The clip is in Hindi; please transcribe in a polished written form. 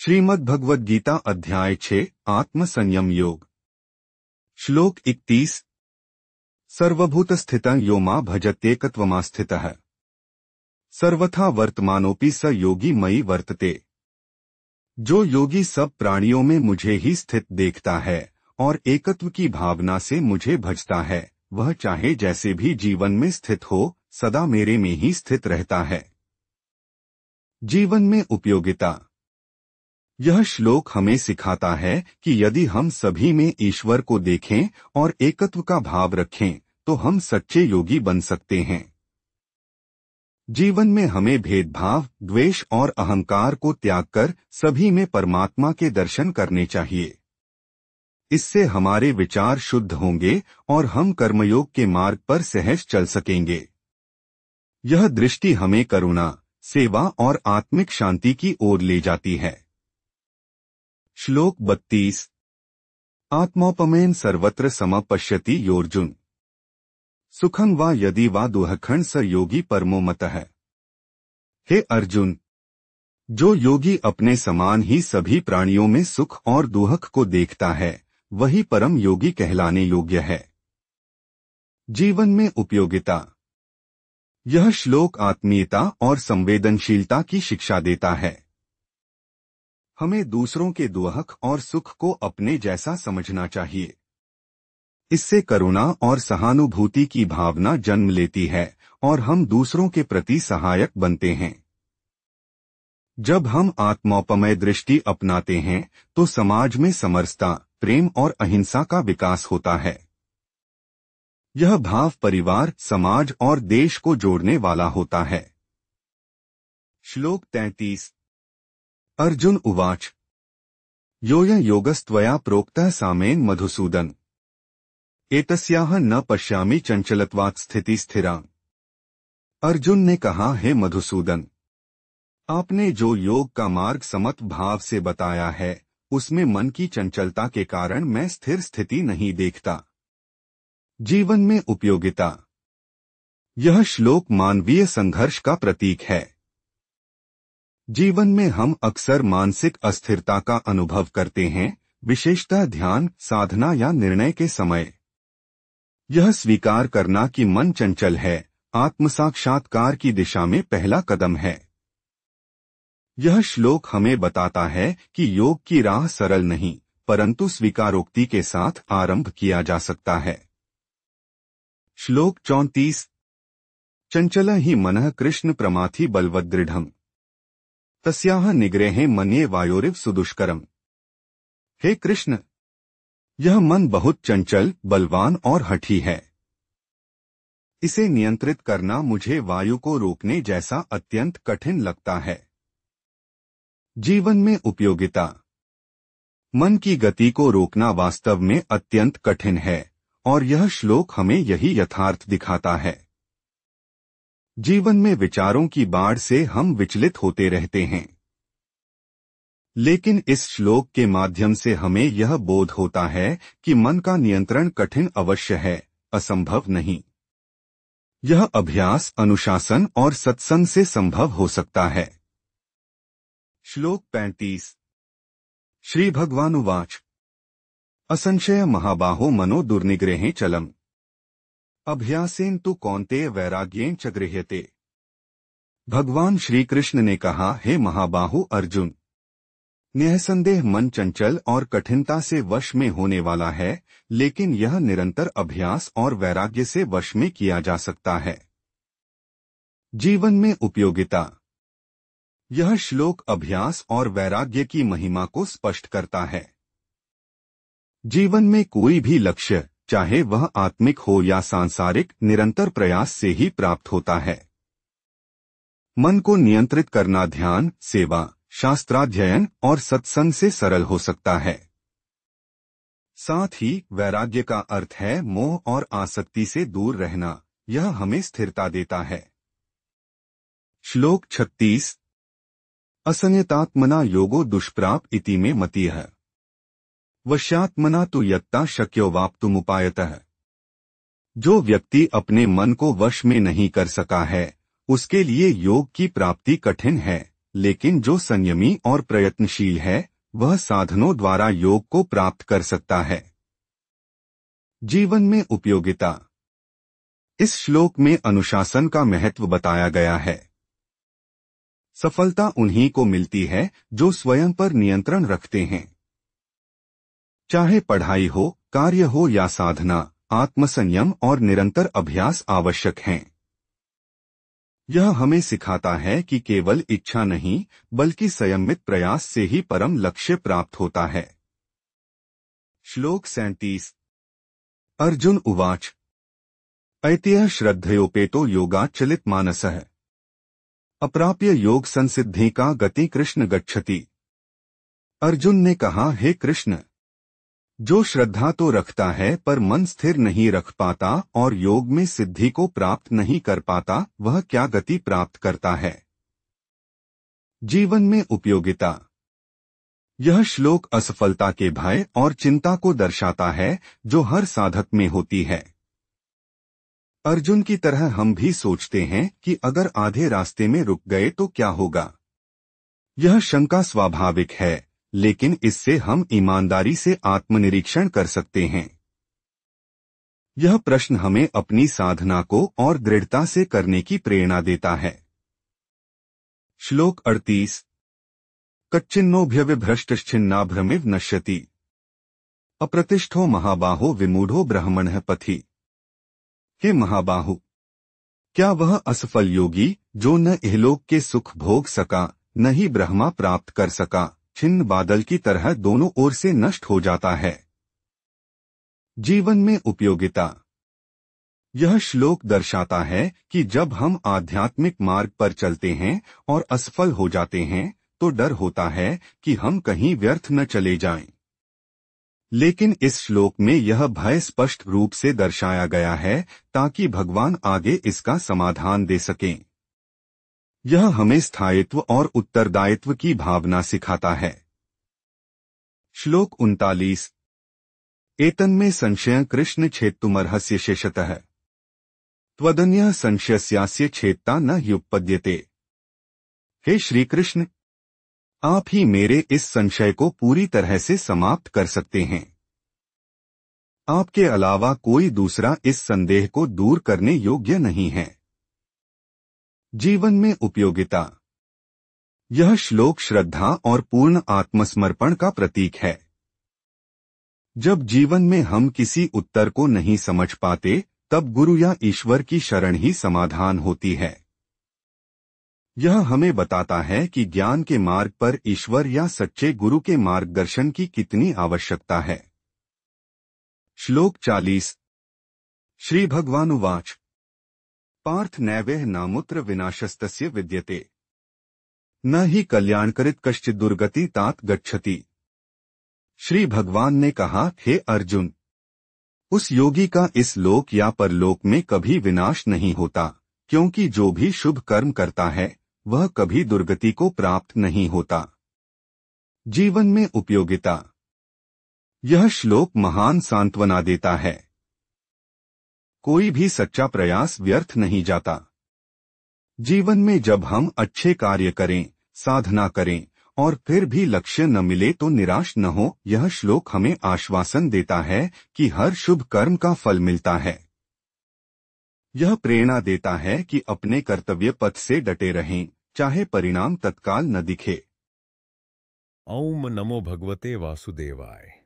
श्रीमद् भगवद गीता अध्याय 6 आत्म संयम योग। श्लोक 31। सर्वभूत स्थितं यो मा भजत्येकत्वमास्थितः सर्वथा वर्तमानोपि स योगी मयि वर्तते। जो योगी सब प्राणियों में मुझे ही स्थित देखता है और एकत्व की भावना से मुझे भजता है, वह चाहे जैसे भी जीवन में स्थित हो, सदा मेरे में ही स्थित रहता है। जीवन में उपयोगिता। यह श्लोक हमें सिखाता है कि यदि हम सभी में ईश्वर को देखें और एकत्व का भाव रखें तो हम सच्चे योगी बन सकते हैं। जीवन में हमें भेदभाव, द्वेष और अहंकार को त्याग कर सभी में परमात्मा के दर्शन करने चाहिए। इससे हमारे विचार शुद्ध होंगे और हम कर्मयोग के मार्ग पर सहज चल सकेंगे। यह दृष्टि हमें करुणा, सेवा और आत्मिक शांति की ओर ले जाती है। श्लोक 32। आत्मोपमेन सर्वत्र समपश्यति योर्जुन सुखं वा यदि वा दुःखं स योगी परमो मतः। हे अर्जुन, जो योगी अपने समान ही सभी प्राणियों में सुख और दुःख को देखता है, वही परम योगी कहलाने योग्य है। जीवन में उपयोगिता। यह श्लोक आत्मीयता और संवेदनशीलता की शिक्षा देता है। हमें दूसरों के दुःख और सुख को अपने जैसा समझना चाहिए। इससे करुणा और सहानुभूति की भावना जन्म लेती है और हम दूसरों के प्रति सहायक बनते हैं। जब हम आत्मोपमय दृष्टि अपनाते हैं तो समाज में समरसता, प्रेम और अहिंसा का विकास होता है। यह भाव परिवार, समाज और देश को जोड़ने वाला होता है। श्लोक 33। अर्जुन उवाच योऽयं योगस्त्वया प्रोक्तः सामेन मधुसूदन एतस्याह न पश्यामि चंचलत्वात् स्थिति स्थिरां। अर्जुन ने कहा, हे मधुसूदन, आपने जो योग का मार्ग समत भाव से बताया है, उसमें मन की चंचलता के कारण मैं स्थिर स्थिति नहीं देखता। जीवन में उपयोगिता। यह श्लोक मानवीय संघर्ष का प्रतीक है। जीवन में हम अक्सर मानसिक अस्थिरता का अनुभव करते हैं, विशेषतः ध्यान, साधना या निर्णय के समय। यह स्वीकार करना कि मन चंचल है, आत्मसाक्षात्कार की दिशा में पहला कदम है। यह श्लोक हमें बताता है कि योग की राह सरल नहीं, परंतु स्वीकारोक्ति के साथ आरंभ किया जा सकता है। श्लोक 34। चंचल ही मनः कृष्ण प्रमाथि बलवदृढ़म् तस्याह निग्रहे मन्ये वायोरिव सुदुष्करम। हे कृष्ण, यह मन बहुत चंचल, बलवान और हठी है। इसे नियंत्रित करना मुझे वायु को रोकने जैसा अत्यंत कठिन लगता है। जीवन में उपयोगिता। मन की गति को रोकना वास्तव में अत्यंत कठिन है और यह श्लोक हमें यही यथार्थ दिखाता है। जीवन में विचारों की बाढ़ से हम विचलित होते रहते हैं, लेकिन इस श्लोक के माध्यम से हमें यह बोध होता है कि मन का नियंत्रण कठिन अवश्य है, असंभव नहीं। यह अभ्यास, अनुशासन और सत्संग से संभव हो सकता है। श्लोक 35। श्री भगवानुवाच असंशय महाबाहो मनो दुर्निग्रहे चलम् अभ्यासेन तु कौन्तेय वैराग्येन च गृह्यते। भगवान श्री कृष्ण ने कहा, हे महाबाहु अर्जुन, निःसंदेह मन चंचल और कठिनता से वश में होने वाला है, लेकिन यह निरंतर अभ्यास और वैराग्य से वश में किया जा सकता है। जीवन में उपयोगिता। यह श्लोक अभ्यास और वैराग्य की महिमा को स्पष्ट करता है। जीवन में कोई भी लक्ष्य, चाहे वह आत्मिक हो या सांसारिक, निरंतर प्रयास से ही प्राप्त होता है। मन को नियंत्रित करना ध्यान, सेवा, शास्त्राध्ययन और सत्संग से सरल हो सकता है। साथ ही वैराग्य का अर्थ है मोह और आसक्ति से दूर रहना। यह हमें स्थिरता देता है। श्लोक 36। असंयतात्मना योगो दुष्प्राप इति मे मतिः वश्यात्मना तु यत्ता शक्यो वाप्तुमुपायतः। जो व्यक्ति अपने मन को वश में नहीं कर सका है, उसके लिए योग की प्राप्ति कठिन है, लेकिन जो संयमी और प्रयत्नशील है वह साधनों द्वारा योग को प्राप्त कर सकता है। जीवन में उपयोगिता। इस श्लोक में अनुशासन का महत्व बताया गया है। सफलता उन्हीं को मिलती है जो स्वयं पर नियंत्रण रखते हैं। चाहे पढ़ाई हो, कार्य हो या साधना, आत्मसंयम और निरंतर अभ्यास आवश्यक हैं। यह हमें सिखाता है कि केवल इच्छा नहीं बल्कि संयमित प्रयास से ही परम लक्ष्य प्राप्त होता है। श्लोक 37। अर्जुन उवाच ऐत्यः श्रद्धयोपेतो योगाच्चलित मानसः अप्राप्य योग संसिद्धि का गति कृष्ण गच्छति। अर्जुन ने कहा, हे कृष्ण, जो श्रद्धा तो रखता है पर मन स्थिर नहीं रख पाता और योग में सिद्धि को प्राप्त नहीं कर पाता, वह क्या गति प्राप्त करता है। जीवन में उपयोगिता। यह श्लोक असफलता के भय और चिंता को दर्शाता है जो हर साधक में होती है। अर्जुन की तरह हम भी सोचते हैं कि अगर आधे रास्ते में रुक गए तो क्या होगा। यह शंका स्वाभाविक है, लेकिन इससे हम ईमानदारी से आत्मनिरीक्षण कर सकते हैं। यह प्रश्न हमें अपनी साधना को और दृढ़ता से करने की प्रेरणा देता है। श्लोक 38। कच्चिन्नोऽभ्यविभ्रष्टश्चिन्नाभ्रमिव नश्यति अप्रतिष्ठो महाबाहो विमूढ़ो ब्रह्मणः पथि। हे महाबाहु, क्या वह असफल योगी जो न इहलोक के सुख भोग सका न ही ब्रह्मा प्राप्त कर सका, छिन्न बादल की तरह दोनों ओर से नष्ट हो जाता है। जीवन में उपयोगिता। यह श्लोक दर्शाता है कि जब हम आध्यात्मिक मार्ग पर चलते हैं और असफल हो जाते हैं तो डर होता है कि हम कहीं व्यर्थ न चले जाएं। लेकिन इस श्लोक में यह भय स्पष्ट रूप से दर्शाया गया है ताकि भगवान आगे इसका समाधान दे सकें। यह हमें स्थायित्व और उत्तरदायित्व की भावना सिखाता है। श्लोक 39। एतन्मे संशय कृष्ण छेत्तुमर्हस्य शेषतः त्वदन्यः संशयस्यास्य छेत्ता न ह्युपपद्यते। हे श्री कृष्ण, आप ही मेरे इस संशय को पूरी तरह से समाप्त कर सकते हैं। आपके अलावा कोई दूसरा इस संदेह को दूर करने योग्य नहीं है। जीवन में उपयोगिता। यह श्लोक श्रद्धा और पूर्ण आत्मसमर्पण का प्रतीक है। जब जीवन में हम किसी उत्तर को नहीं समझ पाते तब गुरु या ईश्वर की शरण ही समाधान होती है। यह हमें बताता है कि ज्ञान के मार्ग पर ईश्वर या सच्चे गुरु के मार्गदर्शन की कितनी आवश्यकता है। श्लोक 40। श्री भगवानुवाच पार्थ नैवेह नामुत्र विनाशस्तस्य विद्यते न ही कल्याणकरित कश्चित् दुर्गति तात गच्छति। श्री भगवान ने कहा, हे अर्जुन, उस योगी का इस लोक या परलोक में कभी विनाश नहीं होता, क्योंकि जो भी शुभ कर्म करता है वह कभी दुर्गति को प्राप्त नहीं होता। जीवन में उपयोगिता। यह श्लोक महान सांत्वना देता है। कोई भी सच्चा प्रयास व्यर्थ नहीं जाता। जीवन में जब हम अच्छे कार्य करें, साधना करें और फिर भी लक्ष्य न मिले तो निराश न हो। यह श्लोक हमें आश्वासन देता है कि हर शुभ कर्म का फल मिलता है। यह प्रेरणा देता है कि अपने कर्तव्य पथ से डटे रहें, चाहे परिणाम तत्काल न दिखे। ओम नमो भगवते वासुदेवाय।